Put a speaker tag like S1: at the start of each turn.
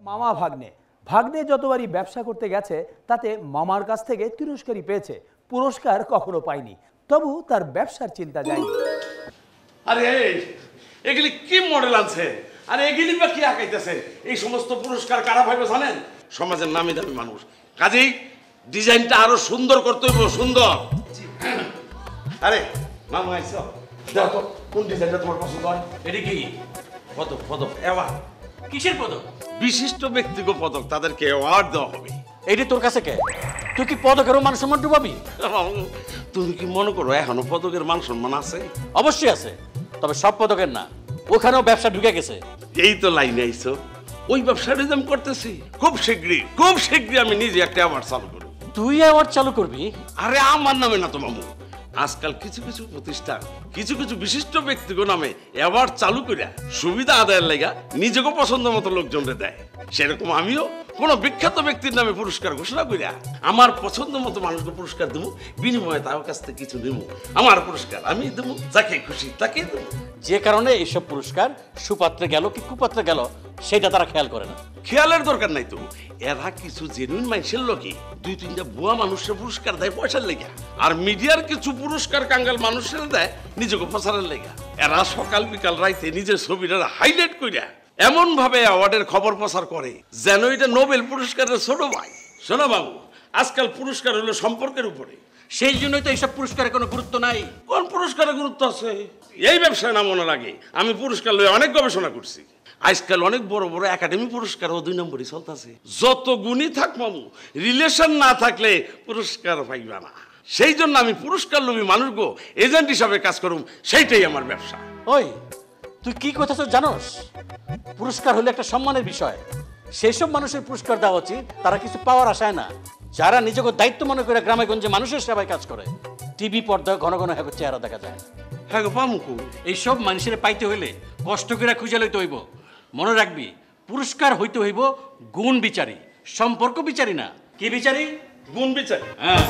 S1: মামা ভাগ্নে ভাগ্নে যতবারই ব্যবসা করতে গেছে তাতে মামার কাছ থেকে তিরস্কারই পেয়েছে, পুরস্কার কখনো পায়নি। তবু তার ব্যবসার চিন্তা যায়নি।
S2: আরে এগুলি কি মডেল আছে? আরে এগুলি বা কি আঁকাইতেছে? এই সমস্ত পুরস্কার কারা ভাবে জানেন? সমাজের নামি দামি মানুষ। কাজেই ডিজাইনটা আরো সুন্দর করতে হইব, সুন্দর। আরে মামা আইছো, দেখো তো কোন ডিজাইনটা তোমার পছন্দ হয়।
S3: এটা কি
S2: পদক, পদক, অ্যাওয়ার্ড।
S3: কিসের পদক?
S2: বিশিষ্ট ব্যক্তিগত পদক, তাদেরকে অ্যাওয়ার্ড দেওয়া হবে।
S3: এইটা তোর কাছে কে? তুই কি পদকেরও মান সম্মান ডুবাবি?
S2: তুমি কি মনে করো এখনো পদকের মান সম্মান আছে?
S3: অবশ্যই আছে, তবে সব পদকের না। ওখানেও ব্যবসা ঢুকে গেছে।
S2: এই তো লাইনে আইছো, ওই ব্যবসাটা আমি করতেছি। খুব শীঘ্রই আমি নিজে একটা অ্যাওয়ার্ড চালু করব।
S3: তুই অ্যাওয়ার্ড চালু করবি?
S2: আরে আমার নামে না তো মামু, আজকাল কিছু কিছু প্রতিষ্ঠান কিছু কিছু বিশিষ্ট ব্যক্তিগণ নামে অ্যাওয়ার্ড চালু করে সুবিধা আদায়ের লেগা নিজেকে পছন্দ মতো লোকজনরে দেয়। সেরকম আমিও কোনো বিখ্যাত ব্যক্তির নামে পুরস্কার ঘোষণা করিয়া আমার পছন্দ মতো মানুষকে পুরস্কার দেবো, বিনিময়ে তার কাছ থেকে কিছু নেব। আমার পুরস্কার আমি দেবো, যাকে খুশি তাকে দেবো।
S3: যে কারণে এইসব পুরস্কার সুপাত্রে গেল কি কুপাত্রে গেল সেটা তারা খেয়াল করে না।
S2: খেয়ালের দরকার নাই তো, এরা কিছু জেনুইন মানুষের লোকে দুই তিনটা বুয়া মানুষের পুরস্কার দেয় পয়সার লেগা, আর মিডিয়ার কিছু পুরস্কার কাঙ্গাল মানুষের দেয় নিজেকে প্রচারের লেগা। এরা সকাল বিকাল রাইতে নিজের ছবিটা হাইলাইট কইরা এমন ভাবে অ্যাওয়ার্ডের খবর প্রচার করে যেন এটা নোবেল পুরস্কারের ছোট ভাই। শোনো বাবু, আজকাল পুরস্কার হলো সম্পর্কের উপরে।
S3: সেই জন্যই তো এইসব পুরস্কারের কোনো গুরুত্ব নাই।
S2: কোন পুরস্কারের গুরুত্ব আছে? এই ব্যবসায় না মনে লাগে, আমি পুরস্কার লয়ে অনেক গবেষণা করছি। আজকাল অনেক বড় বড় একাডেমি পুরস্কার ও 2 নম্বরই চলতেছে। যত গুণী থাক মামু, রিলেশন না থাকলে পুরস্কার পাইবা না। সেই জন্য আমি পুরস্কার লোভী মানুষগো এজেন্ট হিসাবে কাজ করুম, সেইটাই আমার ব্যবসা।
S3: ওই তুই কি কথা তো জানোস? পুরস্কার হলো একটা সম্মানের বিষয়। সেই সব মানুষের পুরস্কার দেওয়া উচিত তারা কিছু পাওয়ার আশায় না, যারা নিজেকে দায়িত্ব মনে করে গ্রামে গঞ্জে মানুষের সেবায় কাজ করে। টিভি পর্দায় ঘন ঘন হ্যাঁ চেহারা দেখা যায়।
S2: হ্যাঁ গো পামুকু,
S3: এইসব মানুষের পাইতে হইলে কষ্ট করে খুঁজে লইতে হইব। মনে রাখবি, পুরস্কার হইতে হইব গুণ বিচারী, সম্পর্ক বিচারী না। কি বিচারী?
S2: গুণ বিচার।
S3: হ্যাঁ।